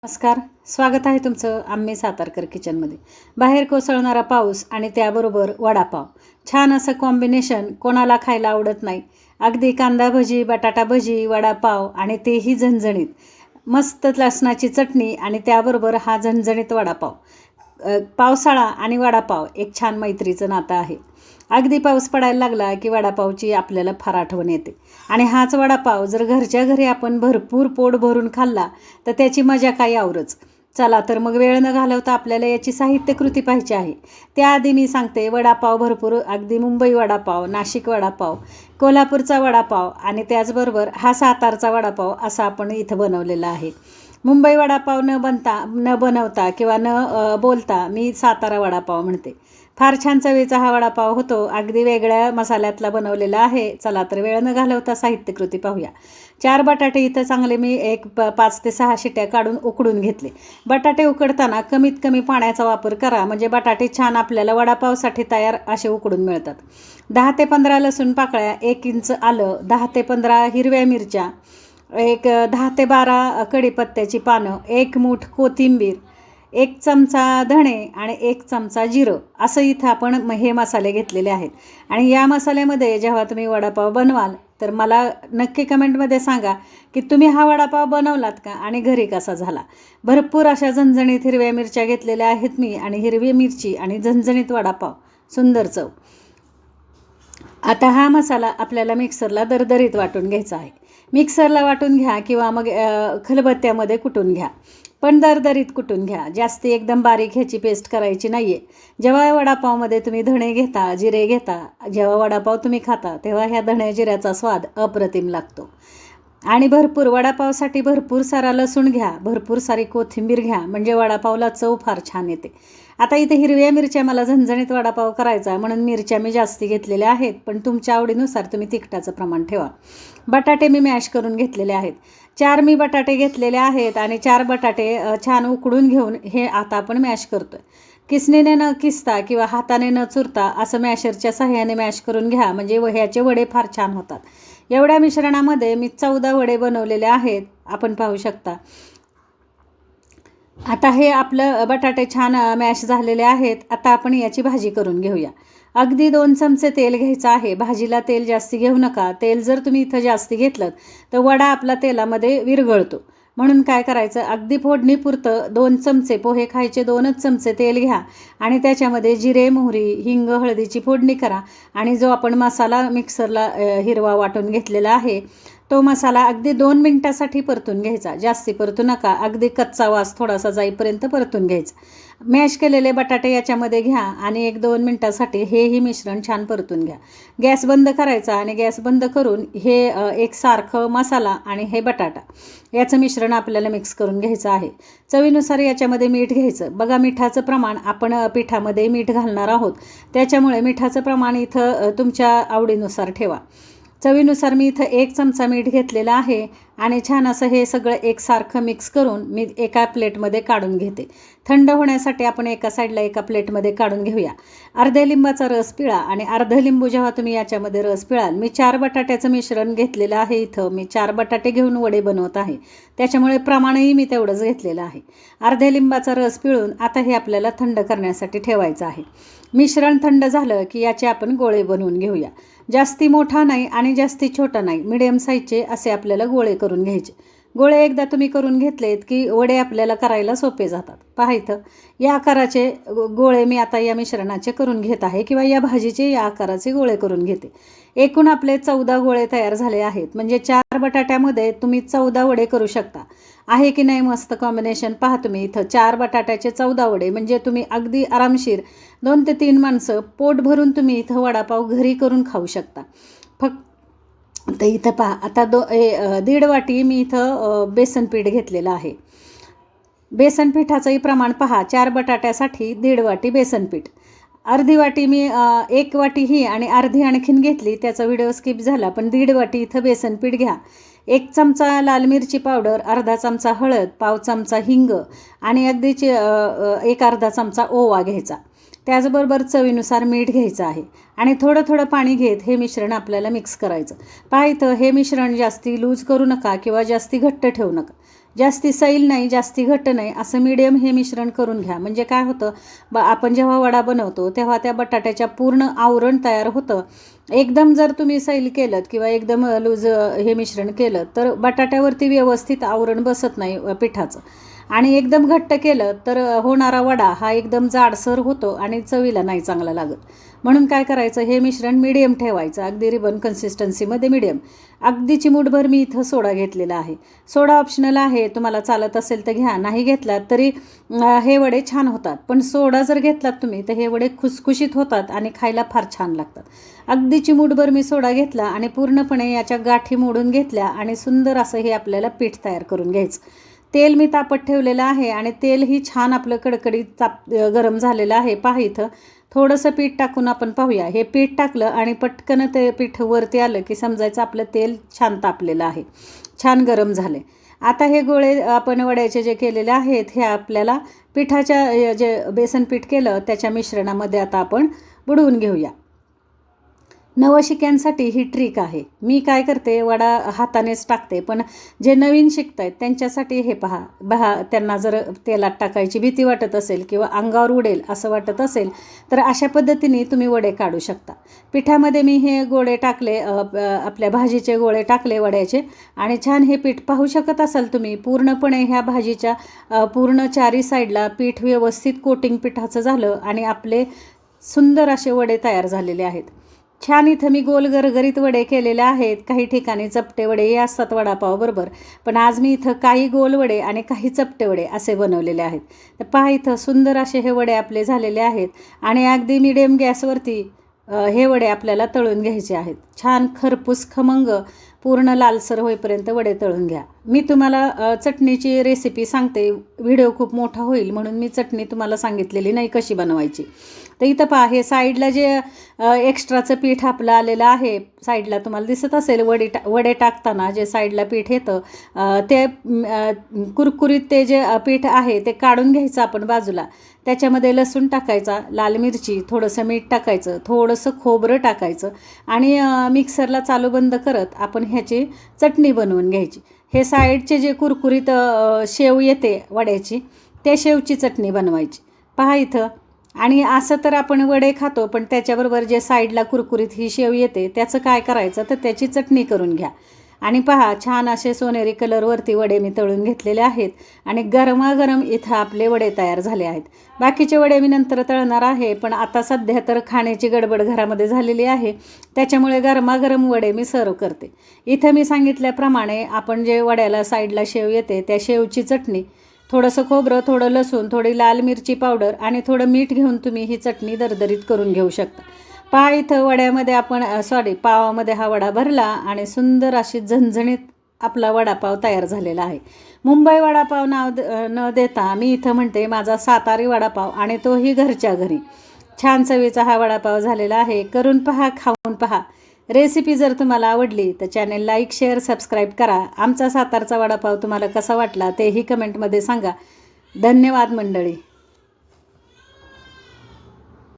नमस्कार, स्वागत आहे तुमचं आम्ही सातारकर किचनमध्ये. बाहेर कोसळणारा पाऊस आणि त्याबरोबर वडापाव, छान असं कॉम्बिनेशन कोणाला खायला आवडत नाही. अगदी कांदा भजी, बटाटा भजी, वडापाव आणि तेही झणझणीत. मस्त लसणाची चटणी आणि त्याबरोबर हा झणझणीत वडापाव. पावसाळा आणि वडापाव एक छान मैत्रीचं नातं आहे. अगदी पाऊस पडायला लागला की वडापावची आपल्याला फार आठवण येते. आणि हाच वडापाव जर घरच्या घरी आपण भरपूर पोट भरून खाल्ला तर त्याची मजा काही औरच. चला तर मग वेळ न घालवता आपल्याला याची साहित्यकृती पाहिजे आहे. त्याआधी मी सांगते, वडापाव भरपूर, अगदी मुंबई वडापाव, नाशिक वडापाव, कोल्हापूरचा वडापाव आणि त्याचबरोबर हा सातारचा वडापाव असा आपण इथं बनवलेला आहे. मुंबई वडापाव न बनवता किंवा बोलता मी सातारा वडापाव म्हणते. फार छान चवीचा हा वडापाव होतो. अगदी वेगळ्या मसाल्यातला बनवलेला आहे. चला तर वेळ न घालवता साहित्यकृती पाहूया. 4 बटाटे इथं चांगले मी 5 ते 6 शिट्या काढून उकडून घेतले. बटाटे उकडताना कमीत कमी पाण्याचा वापर करा, म्हणजे बटाटे छान आपल्याला वडापावसाठी तयार असे उकडून मिळतात. 10 ते 15 लसूण पाकळ्या, 1 इंच आलं, 10 ते 15 हिरव्या मिरच्या, 10 ते 12 कढीपत्त्याची पानं, 1 मूठ कोथिंबीर, 1 चमचा धणे आणि 1 चमचा जिरं, असं इथं आपण हे मसाले घेतलेले आहेत. आणि या मसाल्यामध्ये जेव्हा तुम्ही वडापाव बनवाल तर मला नक्की कमेंटमध्ये सांगा की तुम्ही हा वडापाव बनवलात का आणि घरी कसा झाला. भरपूर अशा झणझणीत हिरव्या मिरच्या घेतलेल्या आहेत मी, आणि हिरवी मिरची आणि झणझणीत वडापाव, सुंदर चव. आता हा मसाला आपल्याला मिक्सरला दरदरीत वाटून घ्यायचा आहे. मिक्सरला वाटून घ्या किंवा मग खलबत्त्यामध्ये कुटून घ्या, पण दरदरीत कुटून घ्या. जास्ती एकदम बारीक ह्याची पेस्ट करायची नाही आहे. जेव्हा वडापावमध्ये तुम्ही धणे घेता, जिरे घेता, जेव्हा वडापाव तुम्ही खाता तेव्हा ह्या धणे जिऱ्याचा स्वाद अप्रतिम लागतो. आणि भरपूर वडापावसाठी भरपूर सारा लसूण घ्या, भरपूर सारी कोथिंबीर घ्या, म्हणजे वडापावला चव फार छान येते. आता इथे हिरव्या मिरच्या, मला झणझणीत वडापाव करायचा म्हणून मिरच्या मी जास्ती घेतलेल्या आहेत, पण तुमच्या आवडीनुसार तुम्ही तिखटाचं प्रमाण ठेवा. बटाटे मी मॅश करून घेतलेले आहेत. 4 मी बटाटे घेतलेले आहेत आणि 4 बटाटे छान उकडून घेऊन हे आता आपण मॅश करतो आहे. किसणीने न किसता किंवा हाताने न चुरता असं मॅशरच्या सहाय्याने मॅश करून घ्या, म्हणजे ह्याचे वडे फार छान होतात. एवढ्या मिश्रणामध्ये मी 14 वडे बनवलेले आहेत, आपण पाहू शकता. आता हे आपलं बटाटे छान मॅश झालेले आहेत. आता आपण याची भाजी करून घेऊया. अगदी 2 चमचे तेल घ्यायचं आहे. भाजीला तेल जास्ती घेऊ नका. तेल जर तुम्ही इथं जास्ती घेतलं तर वडा आपला तेलामध्ये विरघळतो. म्हणून काय करायचं, अगदी फोडणीपुरतं 2 चमचे, पोहे खायचे 2च चमचे तेल घ्या आणि त्याच्यामध्ये जिरे, मोहरी, हिंग, हळदीची फोडणी करा. आणि जो आपण मसाला मिक्सरला हिरवा वाटून घेतलेला आहे तो मसाला अगदी 2 मिनटासाठी परतून घ्यायचा. जास्ती परतू नका, अगदी कच्चा वास थोडासा जाईपर्यंत परतून घ्यायचा. मॅश केलेले बटाटे याच्यामध्ये घ्या आणि 1-2 मिनटासाठी हेही मिश्रण छान परतून घ्या. गॅस बंद करायचा आणि गॅस बंद करून हे एकसारखं मसाला आणि हे बटाटा याचं मिश्रण आपल्याला मिक्स करून घ्यायचं आहे. चवीनुसार याच्यामध्ये मीठ घ्यायचं. बघा, मिठाचं प्रमाण आपण पिठामध्ये मीठ घालणार आहोत, त्याच्यामुळे मिठाचं प्रमाण इथं तुमच्या आवडीनुसार ठेवा. चवीनुसार मी इथं 1 चमचा मीठ घेतलेला आहे आणि छान असं हे सगळं एकसारखं मिक्स करून मी एका प्लेटमध्ये काढून घेते. थंड होण्यासाठी आपण एका साईडला एका प्लेटमध्ये काढून घेऊया. अर्ध्या लिंबाचा रस पिळा आणि अर्ध लिंबू जेव्हा तुम्ही याच्यामध्ये रस पिळाल, मी 4 बटाट्याचं मिश्रण घेतलेलं आहे. इथं मी 4 बटाटे घेऊन वडे बनवत आहे, त्याच्यामुळे प्रमाणही मी तेवढंच घेतलेलं आहे. अर्ध्या लिंबाचा रस पिळून आता हे आपल्याला थंड करण्यासाठी ठेवायचं आहे. मिश्रण थंड झालं की याचे आपण गोळे बनवून घेऊया. जास्ती मोठा नाही आणि जास्ती छोटा नाही, मिडियम साईजचे असे आपल्याला गोळे करून घ्यायचे. गोळे एकदा तुम्ही करून घेतलेत की वडे आपल्याला करायला सोपे जातात. पहा, इथं या आकाराचे गोळे मी आता या मिश्रणाचे करून घेत आहे, किंवा या भाजीचे या आकाराचे गोळे करून घेते. एकूण आपले 14 गोळे तयार झाले आहेत, म्हणजे 4 बटाट्यामध्ये तुम्ही 14 वडे करू शकता. आहे की नाही मस्त कॉम्बिनेशन. पहा तुम्ही, इथं 4 बटाट्याचे 14 वडे, म्हणजे तुम्ही अगदी आरामशीर 2 ते 3 माणसं पोट भरून तुम्ही इथं वडापाव घरी करून खाऊ शकता. फक्त इथं पहा, आता 1.5 वाटी मी इथं बेसन पीठ घेतलेलं आहे. बेसन पिठाचंही प्रमाण पहा, 4 बटाट्यासाठी 1.5 वाटी बेसन पीठ. अर्धी वाटी मी 1 वाटी ही आणि अर्धी आणखीन घेतली, त्याचा व्हिडिओ स्किप झाला, पण 1.5 वाटी इथं बेसन पीठ घ्या. 1 चमचा लाल मिरची पावडर, अर्धा चमचा हळद, पाव चमचा हिंग आणि अगदीच 1 अर्धा चमचा ओवा घ्यायचा. त्याचबरोबर चवीनुसार मीठ घ्यायचं आहे आणि थोडं थोडं पाणी घेत हे मिश्रण आपल्याला मिक्स करायचं. पहा इथं हे मिश्रण जास्ती लूज करू नका किंवा जास्ती घट्ट ठेवू नका. जास्ती सैल नाही, जास्ती घट्ट नाही, असं मीडियम हे मिश्रण करून घ्या. म्हणजे काय होतं, आपण जेव्हा वडा बनवतो तेव्हा त्या बटाट्याच्या पूर्ण आवरण तयार होतं. एकदम जर तुम्ही सैल केलं किंवा एकदम लूज हे मिश्रण केलं तर बटाट्यावरती व्यवस्थित आवरण बसत नाही पिठाचं. आणि एकदम घट्ट केलं तर होणारा वडा हा एकदम जाडसर होतो आणि चवीला नाही चांगला लागत. म्हणून काय करायचं, हे मिश्रण मीडियम ठेवायचं, अगदी रिबन कन्सिस्टन्सीमध्ये मीडियम. अगदी चिमूटभर मी इथं सोडा घेतलेला आहे. सोडा ऑप्शनल आहे, तुम्हाला चालत असेल तर घ्या, नाही घेतलात तरी हे वडे छान होतात. पण सोडा जर घेतलात तुम्ही तर हे वडे खुसखुशीत होतात आणि खायला फार छान लागतात. अगदी चिमूटभर मी सोडा घेतला आणि पूर्णपणे याच्या गाठी मोडून घेतल्या आणि सुंदर असं हे आपल्याला पीठ तयार करून घ्यायचं. तेल मी तापत ठेवलेलं आहे आणि तेलही छान आपलं कडकडीत गरम झालेलं आहे. पहा इथं थोडंसं पीठ टाकून आपण पाहूया. हे पीठ टाकलं आणि पटकन ते पीठ वरती आलं की समजायचं आपलं तेल छान तापलेलं आहे, छान गरम झाले. आता हे गोळे आपण वड्याचे जे केलेले आहेत हे आपल्याला पिठाच्या जे बेसन पीठ केलं त्याच्या मिश्रणामध्ये आता आपण बुडवून घेऊया. नवशिक्यांसाठी ही ट्रिक आहे. मी काय करते, वडा हातानेच टाकते, पण जे नवीन शिकत आहेत त्यांच्यासाठी हे पहा, त्यांना जर तेलात टाकायची भीती वाटत असेल किंवा अंगावर उडेल असं वाटत असेल तर अशा पद्धतीने तुम्ही वडे काढू शकता. पिठामध्ये मी हे गोळे टाकले, आपल्या भाजीचे गोळे टाकले वड्याचे, आणि छान हे पीठ पाहू शकत असाल तुम्ही. पूर्णपणे ह्या भाजीच्या पूर्ण चारी साईडला पीठ व्यवस्थित कोटिंग पिठाचं झालं आणि आपले सुंदर असे वडे तयार झालेले आहेत. छान इथं मी गोल गरगरीत वडे केलेले आहेत. काही ठिकाणी चपटे वडेही असतात वडापाव बरोबर, पण आज मी इथं काही गोल वडे आणि काही चपटे वडे असे बनवलेले आहेत. तर पहा इथं सुंदर असे हे वडे आपले झालेले आहेत आणि अगदी मिडियम गॅसवरती हे वडे आपल्याला तळून घ्यायचे आहेत. छान खरपूस खमंग पूर्ण लालसर होईपर्यंत वडे तळून घ्या. मी तुम्हाला चटणीची रेसिपी सांगते, व्हिडिओ खूप मोठा होईल म्हणून मी चटणी तुम्हाला सांगितलेली नाही कशी बनवायची. तर इथं पहा, हे साईडला जे एक्स्ट्राचं पीठ आपलं आलेलं आहे, साईडला तुम्हाला दिसत असेल वडे टाकताना जे साईडला पीठ येतं ते कुरकुरीत ते जे पीठ आहे ते काढून घ्यायचं आपण बाजूला. त्याच्यामध्ये लसूण टाकायचा, लाल मिरची, थोडंसं मीठ टाकायचं, थोडंसं खोबरं टाकायचं आणि मिक्सरला चालू बंद करत आपण ह्याची चटणी बनवून घ्यायची. हे साईडचे जे कुरकुरीत शेव येते वड्याची, त्या शेवची चटणी बनवायची. पहा इथं. आणि असं तर आपण वडे खातो, पण त्याच्याबरोबर जे साईडला कुरकुरीत ही शेव येते त्याचं काय करायचं तर त्याची चटणी करून घ्या. आणि पहा, छान असे सोनेरी कलरवरती वडे मी तळून घेतलेले आहेत आणि गरमागरम इथं आपले वडे तयार झाले आहेत. बाकीचे वडे मी नंतर तळणार आहे, पण आता सध्या तर खाण्याची गडबड घरामध्ये झालेली आहे, त्याच्यामुळे गरमागरम वडे मी सर्व करते. इथं मी सांगितल्याप्रमाणे आपण जे वड्याला साईडला शेव येते त्या शेवची चटणी, थोडंसं खोबरं, थोडं लसूण, थोडी लाल मिरची पावडर आणि थोडं मीठ घेऊन तुम्ही ही चटणी दरदरीत करून घेऊ शकता. पहा इथं वड्यामध्ये आपण पावामध्ये हा वडा भरला आणि सुंदर अशी झणझणीत आपला वडापाव तयार झालेला आहे. मुंबई वडापाव नाव न देता मी इथं म्हणते माझा सातारी वडापाव, आणि तोही घरच्या घरी. छान चवीचा हा वडापाव झालेला आहे. करून पहा, खाऊन पहा. रेसिपी जर तुम्हाला आवडली तर चॅनेल लाईक, शेअर, सबस्क्राईब करा. आमचा सातारचा वडापाव तुम्हाला कसा वाटला तेही कमेंटमध्ये सांगा. धन्यवाद मंडळी.